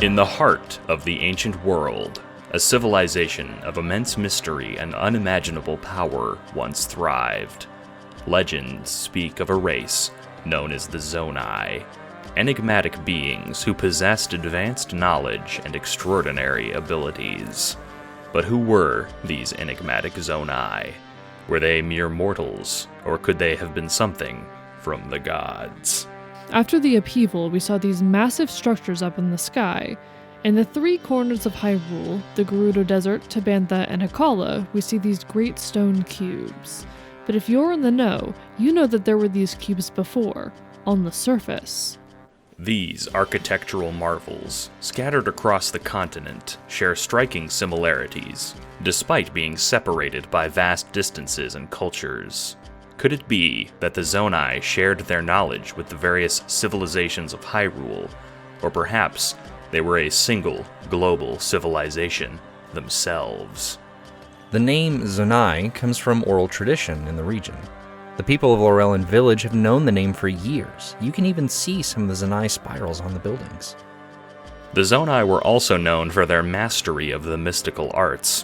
In the heart of the ancient world, a civilization of immense mystery and unimaginable power once thrived. Legends speak of a race known as the ZONAI, enigmatic beings who possessed advanced knowledge and extraordinary abilities. But who were these enigmatic ZONAI? Were they mere mortals, or could they have been something from the gods? After the upheaval, we saw these massive structures up in the sky. In the three corners of Hyrule, the Gerudo Desert, Tabantha, and Hakala, we see these great stone cubes. But if you're in the know, you know that there were these cubes before, on the surface. These architectural marvels, scattered across the continent, share striking similarities, despite being separated by vast distances and cultures. Could it be that the ZONAI shared their knowledge with the various civilizations of Hyrule, or perhaps they were a single, global civilization themselves? The name ZONAI comes from oral tradition in the region. The people of Laurelin Village have known the name for years. You can even see some of the ZONAI spirals on the buildings. The ZONAI were also known for their mastery of the mystical arts.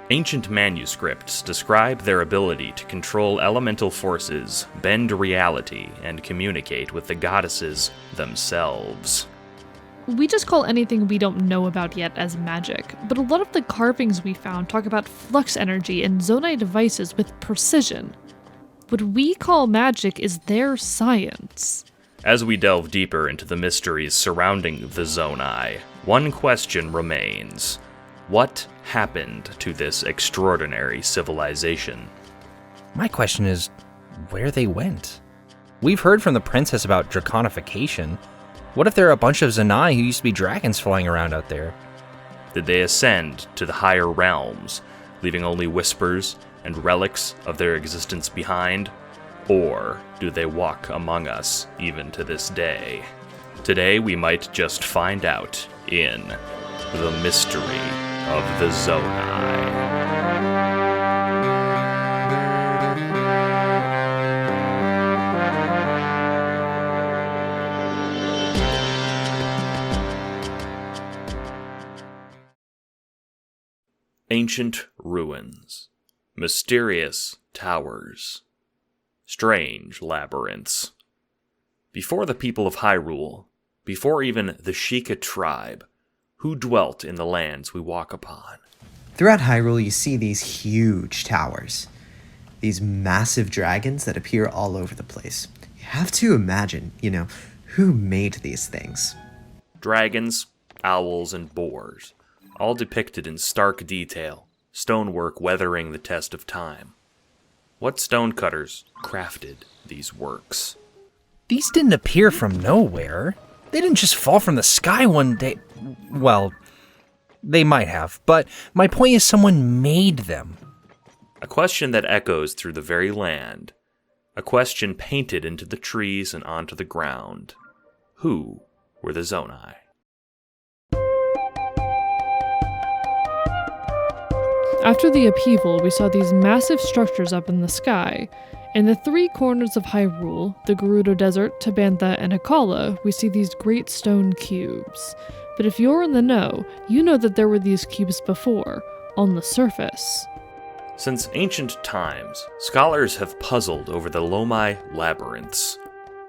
Ancient manuscripts describe their ability to control elemental forces, bend reality, and communicate with the goddesses themselves. We just call anything we don't know about yet as magic, but a lot of the carvings we found talk about flux energy and ZONAI devices with precision. What we call magic is their science. As we delve deeper into the mysteries surrounding the ZONAI, one question remains. What happened to this extraordinary civilization? My question is, where they went? We've heard from the princess about draconification. What if there are a bunch of ZONAI who used to be dragons flying around out there? Did they ascend to the higher realms, leaving only whispers and relics of their existence behind? Or do they walk among us even to this day? Today we might just find out in The Mystery of the ZONAI. Ancient ruins, mysterious towers, strange labyrinths. Before the people of Hyrule, before even the Sheikah tribe, who dwelt in the lands we walk upon? Throughout Hyrule, you see these huge towers, these massive dragons that appear all over the place. You have to imagine, who made these things? Dragons, owls, and boars, all depicted in stark detail, stonework weathering the test of time. What stonecutters crafted these works? These didn't appear from nowhere. They didn't just fall from the sky one day. Well, they might have, but my point is someone made them. A question that echoes through the very land. A question painted into the trees and onto the ground. Who were the ZONAI? After the upheaval, we saw these massive structures up in the sky. In the three corners of Hyrule, the Gerudo Desert, Tabantha, and Hakala, we see these great stone cubes. But if you're in the know, you know that there were these cubes before, on the surface. Since ancient times, scholars have puzzled over the Lomai labyrinths.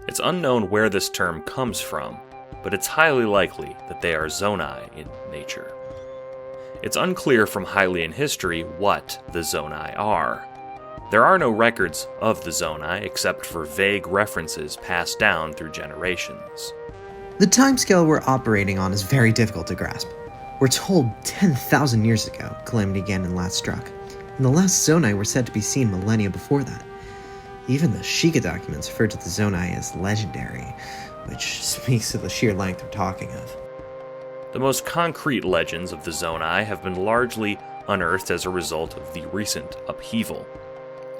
It's unknown where this term comes from, but it's highly likely that they are ZONAI in nature. It's unclear from Hylian history what the ZONAI are. There are no records of the ZONAI except for vague references passed down through generations. The timescale we're operating on is very difficult to grasp. We're told 10,000 years ago Calamity Ganon last struck, and the last ZONAI were said to be seen millennia before that. Even the Sheikah documents refer to the ZONAI as legendary, which speaks to the sheer length we're talking of. The most concrete legends of the ZONAI have been largely unearthed as a result of the recent upheaval.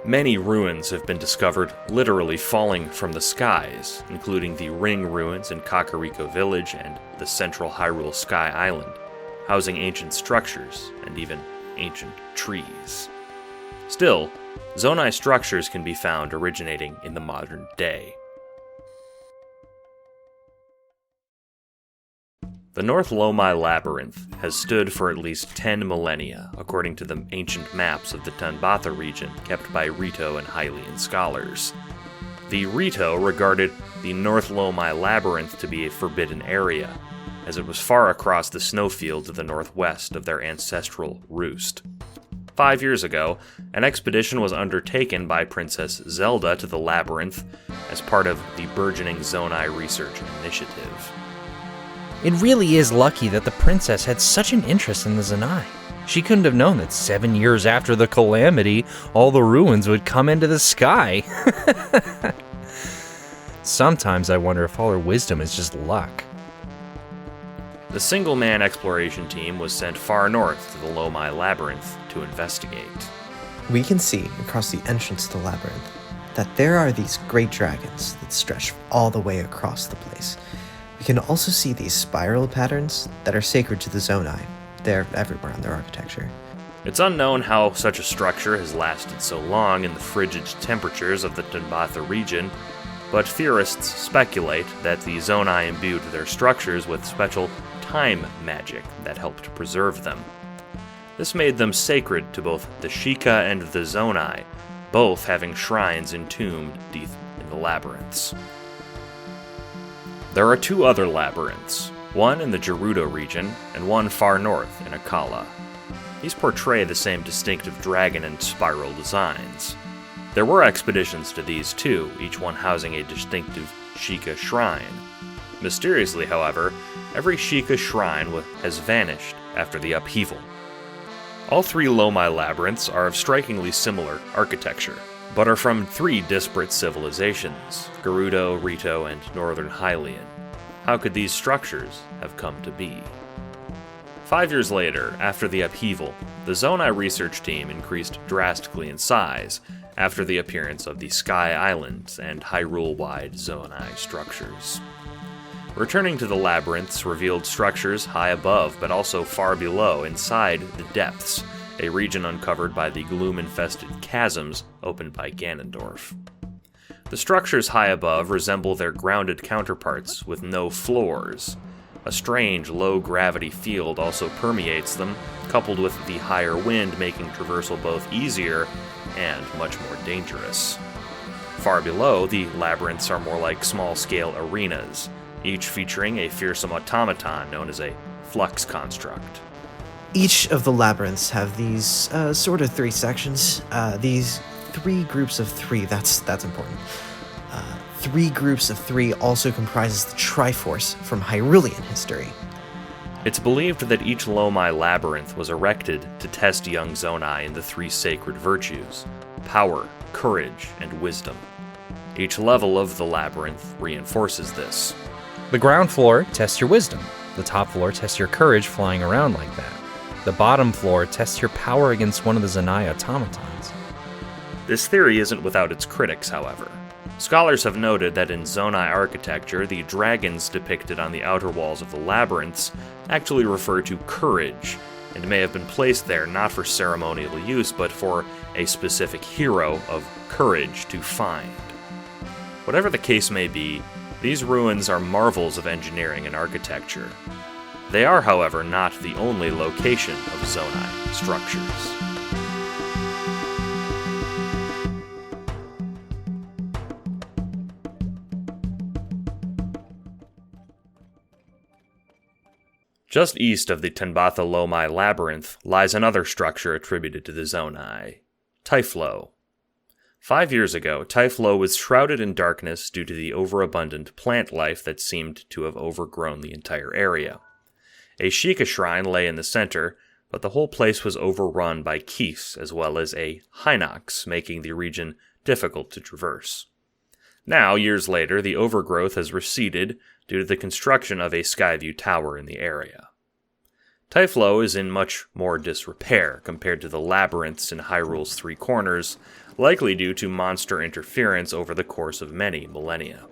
Many ruins have been discovered literally falling from the skies, including the Ring ruins in Kakariko Village and the central Hyrule Sky Island, housing ancient structures and even ancient trees. Still, ZONAI structures can be found originating in the modern day. The North Lomai Labyrinth has stood for at least 10 millennia, according to the ancient maps of the Tanbatha region kept by Rito and Hylian scholars. The Rito regarded the North Lomai Labyrinth to be a forbidden area, as it was far across the snowfield to the northwest of their ancestral roost. 5 years ago, an expedition was undertaken by Princess Zelda to the labyrinth as part of the burgeoning ZONAI research initiative. It really is lucky that the princess had such an interest in the ZONAI. She couldn't have known that 7 years after the calamity, all the ruins would come into the sky. Sometimes I wonder if all her wisdom is just luck. The single-man exploration team was sent far north to the Lomai Labyrinth to investigate. We can see across the entrance to the labyrinth that there are these great dragons that stretch all the way across the place. We can also see these spiral patterns that are sacred to the ZONAI. They're everywhere in their architecture. It's unknown how such a structure has lasted so long in the frigid temperatures of the Tanbatha region, but theorists speculate that the ZONAI imbued their structures with special time magic that helped preserve them. This made them sacred to both the Sheikah and the ZONAI, both having shrines entombed deep in the labyrinths. There are two other labyrinths, one in the Gerudo region and one far north in Akkala. These portray the same distinctive dragon and spiral designs. There were expeditions to these too, each one housing a distinctive Sheikah shrine. Mysteriously, however, every Sheikah shrine has vanished after the upheaval. All three Lomai labyrinths are of strikingly similar architecture, but are from three disparate civilizations, Gerudo, Rito, and Northern Hylian. How could these structures have come to be? 5 years later, after the upheaval, the ZONAI research team increased drastically in size after the appearance of the Sky Islands and Hyrule-wide ZONAI structures. Returning to the labyrinths revealed structures high above but also far below inside the depths, a region uncovered by the gloom-infested chasms opened by Ganondorf. The structures high above resemble their grounded counterparts with no floors. A strange low-gravity field also permeates them, coupled with the higher wind making traversal both easier and much more dangerous. Far below, the labyrinths are more like small-scale arenas, each featuring a fearsome automaton known as a flux construct. Each of the labyrinths have these sort of three sections. These three groups of three, that's important. Three groups of three also comprises the Triforce from Hyrulean history. It's believed that each Lomai labyrinth was erected to test young ZONAI in the three sacred virtues: power, courage, and wisdom. Each level of the labyrinth reinforces this. The ground floor tests your wisdom. The top floor tests your courage flying around like that. The bottom floor tests your power against one of the ZONAI automatons. This theory isn't without its critics, however. Scholars have noted that in ZONAI architecture, the dragons depicted on the outer walls of the labyrinths actually refer to courage, and may have been placed there not for ceremonial use, but for a specific hero of courage to find. Whatever the case may be, these ruins are marvels of engineering and architecture. They are, however, not the only location of ZONAI structures. Just east of the Tanbatha Lomai Labyrinth lies another structure attributed to the ZONAI, Typhlo. 5 years ago, Typhlo was shrouded in darkness due to the overabundant plant life that seemed to have overgrown the entire area. A Sheikah shrine lay in the center, but the whole place was overrun by keefs as well as a Hinox, making the region difficult to traverse. Now, years later, the overgrowth has receded due to the construction of a Skyview Tower in the area. Typhlo is in much more disrepair compared to the labyrinths in Hyrule's three corners, likely due to monster interference over the course of many millennia.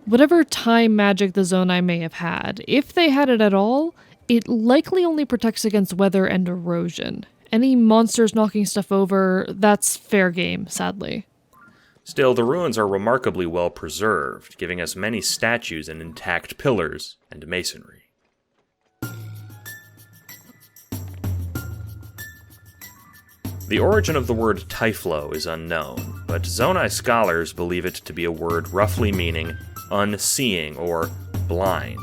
Whatever time magic the ZONAI may have had, if they had it at all, it likely only protects against weather and erosion. Any monsters knocking stuff over, that's fair game, sadly. Still, the ruins are remarkably well preserved, giving us many statues and intact pillars and masonry. The origin of the word Typhlo is unknown, but ZONAI scholars believe it to be a word roughly meaning unseeing or blind.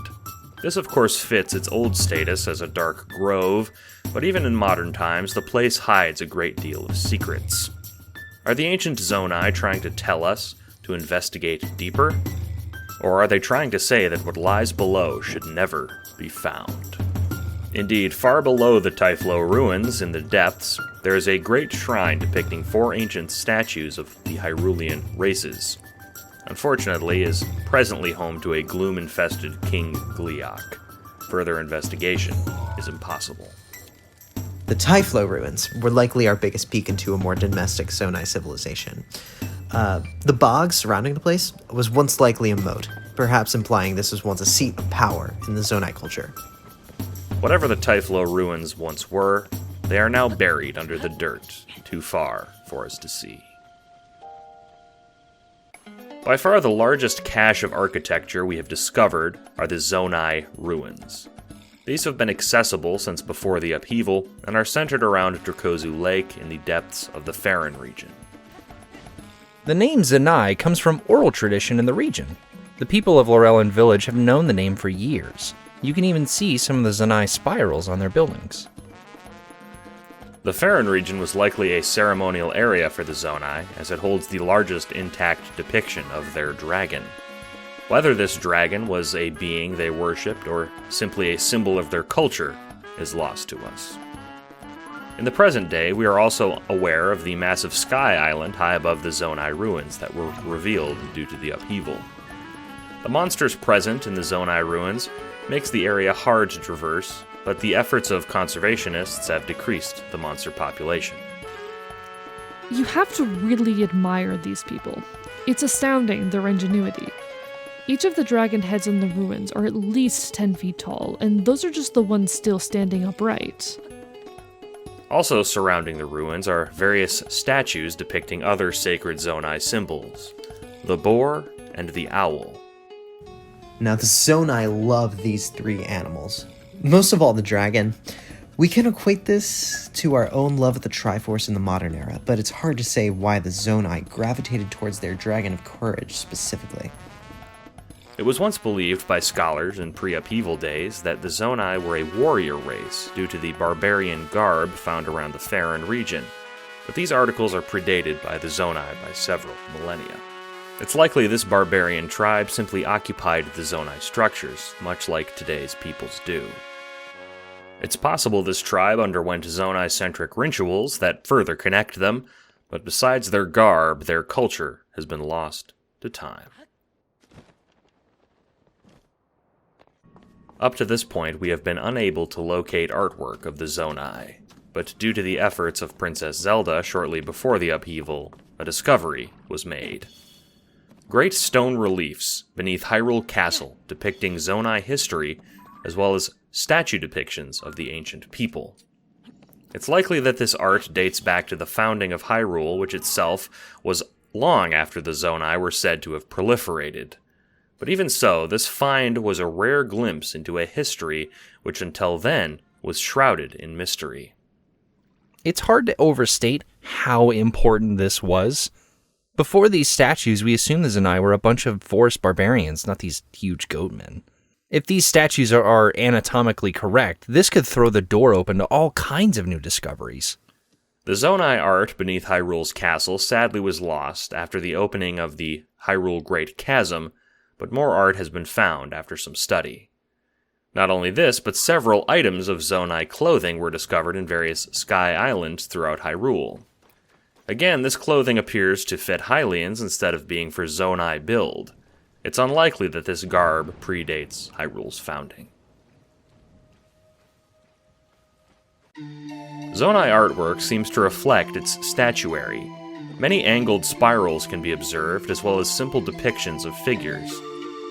This of course fits its old status as a dark grove, but even in modern times, the place hides a great deal of secrets. Are the ancient ZONAI trying to tell us to investigate deeper? Or are they trying to say that what lies below should never be found? Indeed, far below the Typhlo ruins, in the depths, there is a great shrine depicting 4 ancient statues of the Hyrulean races. Unfortunately, is presently home to a gloom-infested King Gliok. Further investigation is impossible. The Typhlo ruins were likely our biggest peek into a more domestic ZONAI civilization. The bog surrounding the place was once likely a moat, perhaps implying this was once a seat of power in the ZONAI culture. Whatever the Typhlo ruins once were, they are now buried under the dirt, too far for us to see. By far the largest cache of architecture we have discovered are the ZONAI ruins. These have been accessible since before the upheaval and are centered around Dracozu Lake in the depths of the Farron region. The name ZONAI comes from oral tradition in the region. The people of Lorellan Village have known the name for years. You can even see some of the ZONAI spirals on their buildings. The Farron region was likely a ceremonial area for the ZONAI, as it holds the largest intact depiction of their dragon. Whether this dragon was a being they worshipped or simply a symbol of their culture is lost to us. In the present day, we are also aware of the massive sky island high above the ZONAI ruins that were revealed due to the upheaval. The monsters present in the ZONAI ruins makes the area hard to traverse, but the efforts of conservationists have decreased the monster population. You have to really admire these people. It's astounding, their ingenuity. Each of the dragon heads in the ruins are at least 10 feet tall, and those are just the ones still standing upright. Also surrounding the ruins are various statues depicting other sacred ZONAI symbols, the boar and the owl. Now, the ZONAI love these 3 animals. Most of all, the dragon. We can equate this to our own love of the Triforce in the modern era, but it's hard to say why the ZONAI gravitated towards their dragon of courage specifically. It was once believed by scholars in pre-upheaval days that the ZONAI were a warrior race due to the barbarian garb found around the Farron region, but these articles are predated by the ZONAI by several millennia. It's likely this barbarian tribe simply occupied the ZONAI structures, much like today's peoples do. It's possible this tribe underwent ZONAI-centric rituals that further connect them, but besides their garb, their culture has been lost to time. Up to this point, we have been unable to locate artwork of the ZONAI, but due to the efforts of Princess Zelda shortly before the upheaval, a discovery was made. Great stone reliefs beneath Hyrule Castle depicting ZONAI history, as well as statue depictions of the ancient people. It's likely that this art dates back to the founding of Hyrule, which itself was long after the ZONAI were said to have proliferated. But even so, this find was a rare glimpse into a history which until then was shrouded in mystery. It's hard to overstate how important this was. Before these statues, we assumed the ZONAI were a bunch of forest barbarians, not these huge goatmen. If these statues are anatomically correct, this could throw the door open to all kinds of new discoveries. The ZONAI art beneath Hyrule's castle sadly was lost after the opening of the Hyrule Great Chasm, but more art has been found after some study. Not only this, but several items of ZONAI clothing were discovered in various sky islands throughout Hyrule. Again, this clothing appears to fit Hylians instead of being for ZONAI build. It's unlikely that this garb predates Hyrule's founding. ZONAI artwork seems to reflect its statuary. Many angled spirals can be observed, as well as simple depictions of figures.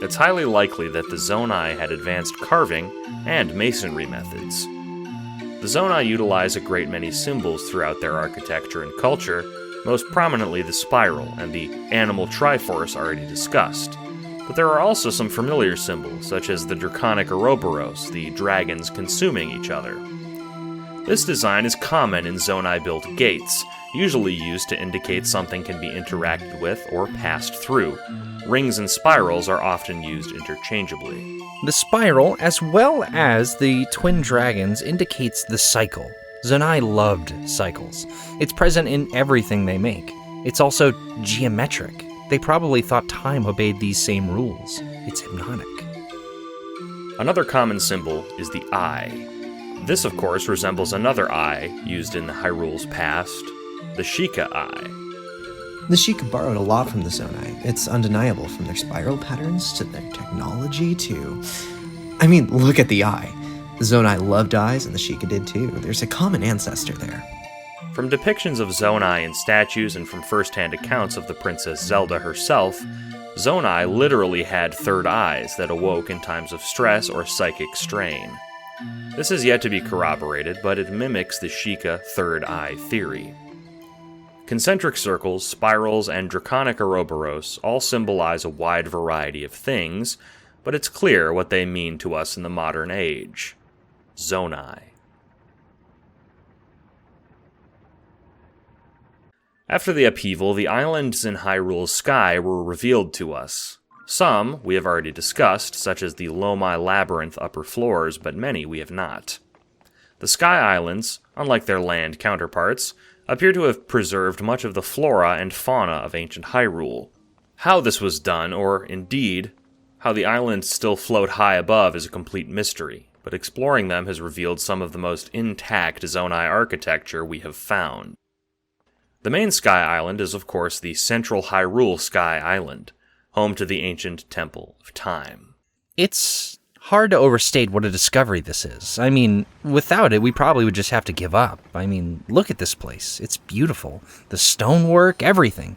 It's highly likely that the ZONAI had advanced carving and masonry methods. The ZONAI utilize a great many symbols throughout their architecture and culture, most prominently the spiral and the animal Triforce already discussed. But there are also some familiar symbols, such as the draconic Ouroboros, the dragons consuming each other. This design is common in ZONAI-built gates, usually used to indicate something can be interacted with or passed through. Rings and spirals are often used interchangeably. The spiral, as well as the twin dragons, indicates the cycle. ZONAI loved cycles. It's present in everything they make. It's also geometric. They probably thought time obeyed these same rules. It's hypnotic. Another common symbol is the eye. This, of course, resembles another eye used in Hyrule's past, the Sheikah eye. The Sheikah borrowed a lot from the ZONAI. It's undeniable, from their spiral patterns to their technology to... I mean, look at the eye. The ZONAI loved eyes, and the Sheikah did too. There's a common ancestor there. From depictions of ZONAI in statues and from first-hand accounts of the Princess Zelda herself, ZONAI literally had third eyes that awoke in times of stress or psychic strain. This is yet to be corroborated, but it mimics the Sheikah third eye theory. Concentric circles, spirals, and draconic Ouroboros all symbolize a wide variety of things, but it's clear what they mean to us in the modern age. ZONAI. After the upheaval, the islands in Hyrule's sky were revealed to us. Some we have already discussed, such as the Lomai Labyrinth upper floors, but many we have not. The Sky Islands, unlike their land counterparts, appear to have preserved much of the flora and fauna of ancient Hyrule. How this was done, or indeed, how the islands still float high above, is a complete mystery, but exploring them has revealed some of the most intact ZONAI architecture we have found. The main Sky Island is, of course, the central Hyrule Sky Island, home to the ancient Temple of Time. It's hard to overstate what a discovery this is. I mean, without it, we probably would just have to give up. I mean, look at this place. It's beautiful. The stonework, everything.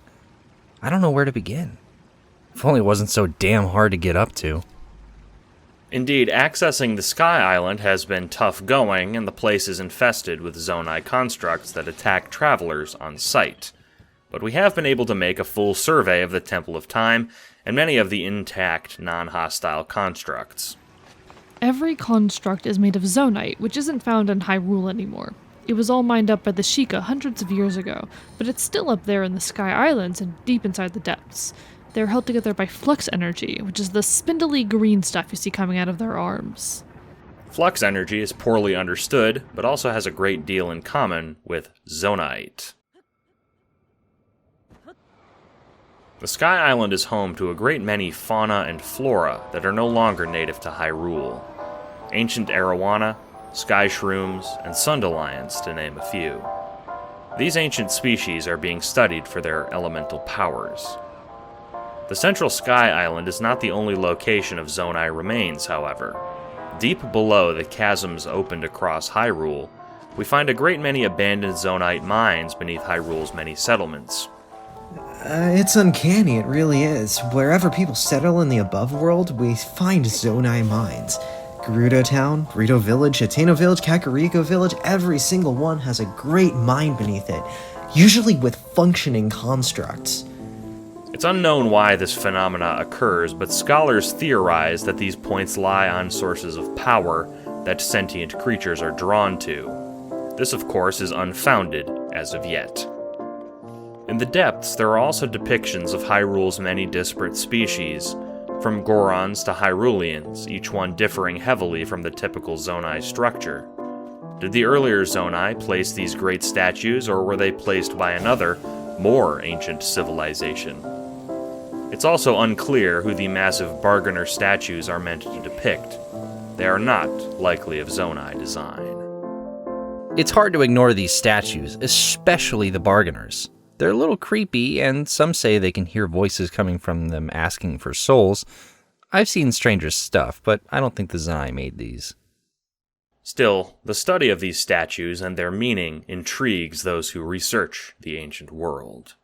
I don't know where to begin. If only it wasn't so damn hard to get up to. Indeed, accessing the Sky Island has been tough going, and the place is infested with ZONAI constructs that attack travelers on sight. But we have been able to make a full survey of the Temple of Time and many of the intact, non-hostile constructs. Every construct is made of zonite, which isn't found in Hyrule anymore. It was all mined up by the Sheikah hundreds of years ago, but it's still up there in the Sky Islands and deep inside the depths. They're held together by flux energy, which is the spindly green stuff you see coming out of their arms. Flux energy is poorly understood, but also has a great deal in common with zonite. The Sky Island is home to a great many fauna and flora that are no longer native to Hyrule. Ancient arowana, sky shrooms, and sundelions, to name a few. These ancient species are being studied for their elemental powers. The central Sky Island is not the only location of ZONAI remains, however. Deep below the chasms opened across Hyrule, we find a great many abandoned zonite mines beneath Hyrule's many settlements. It's uncanny, it really is. Wherever people settle in the above world, we find ZONAI mines. Gerudo Town, Rito Village, Hateno Village, Kakariko Village, every single one has a great mine beneath it, usually with functioning constructs. It's unknown why this phenomena occurs, but scholars theorize that these points lie on sources of power that sentient creatures are drawn to. This, of course, is unfounded as of yet. In the depths, there are also depictions of Hyrule's many disparate species, from Gorons to Hyruleans, each one differing heavily from the typical ZONAI structure. Did the earlier ZONAI place these great statues, or were they placed by another, more ancient civilization? It's also unclear who the massive bargainer statues are meant to depict. They are not likely of ZONAI design. It's hard to ignore these statues, especially the bargainers. They're a little creepy, and some say they can hear voices coming from them asking for souls. I've seen stranger stuff, but I don't think the ZONAI made these. Still, the study of these statues and their meaning intrigues those who research the ancient world.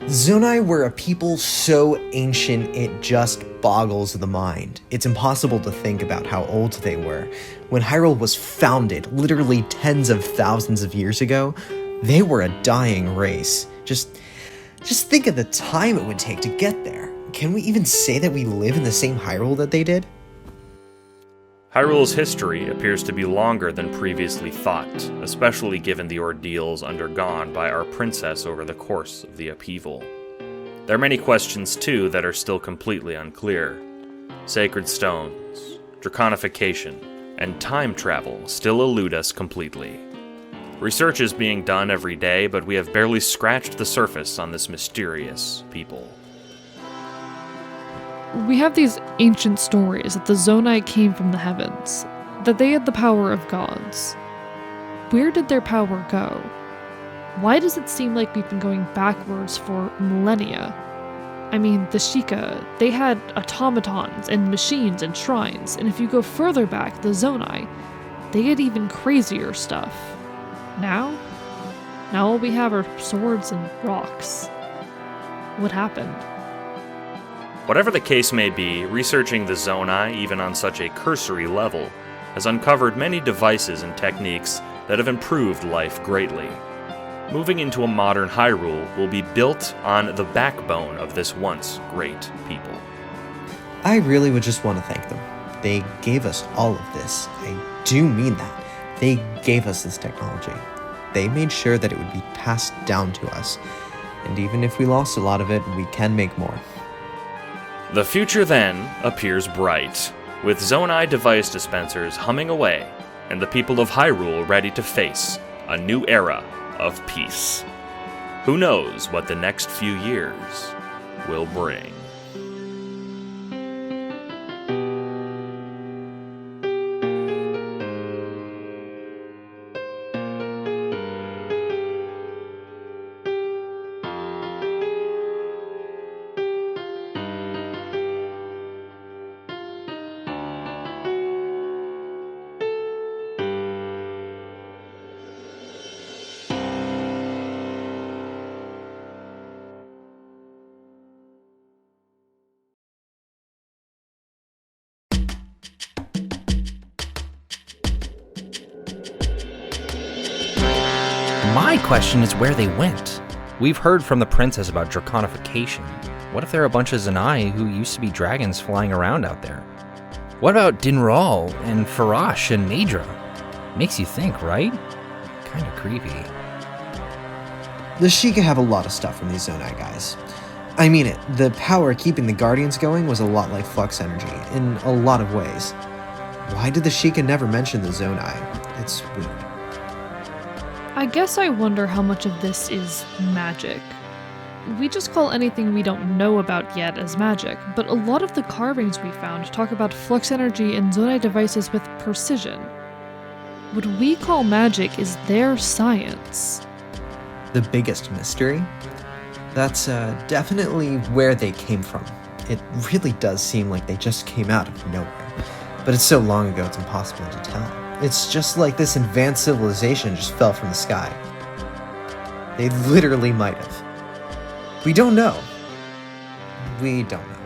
ZONAI were a people so ancient it just boggles the mind. It's impossible to think about how old they were. When Hyrule was founded, literally tens of thousands of years ago, they were a dying race. Just think of the time it would take to get there. Can we even say that we live in the same Hyrule that they did? Hyrule's history appears to be longer than previously thought, especially given the ordeals undergone by our princess over the course of the upheaval. There are many questions, too, that are still completely unclear. Sacred stones, draconification, and time travel still elude us completely. Research is being done every day, but we have barely scratched the surface on this mysterious people. We have these ancient stories that the ZONAI came from the heavens, that they had the power of gods. Where did their power go? Why does it seem like we've been going backwards for millennia? I mean, the Sheikah, they had automatons and machines and shrines, and if you go further back, the ZONAI, they had even crazier stuff. Now all we have are swords and rocks. What happened? Whatever the case may be, researching the ZONAI, even on such a cursory level, has uncovered many devices and techniques that have improved life greatly. Moving into a modern Hyrule will be built on the backbone of this once great people. I really would just want to thank them. They gave us all of this. I do mean that. They gave us this technology. They made sure that it would be passed down to us. And even if we lost a lot of it, we can make more. The future then appears bright, with ZONAI device dispensers humming away, and the people of Hyrule ready to face a new era of peace. Who knows what the next few years will bring? My question is where they went. We've heard from the princess about draconification. What if there are a bunch of ZONAI who used to be dragons flying around out there? What about Dinral and Farash and Maedra? Makes you think, right? Kinda creepy. The Sheikah have a lot of stuff from these ZONAI guys. I mean it, the power keeping the Guardians going was a lot like Flux Energy, in a lot of ways. Why did the Sheikah never mention the ZONAI? It's weird. I guess I wonder how much of this is magic. We just call anything we don't know about yet as magic, but a lot of the carvings we found talk about flux energy and ZONAI devices with precision. What we call magic is their science. The biggest mystery? That's definitely where they came from. It really does seem like they just came out of nowhere. But it's so long ago it's impossible to tell. It's just like this advanced civilization just fell from the sky. They literally might have. We don't know. We don't know.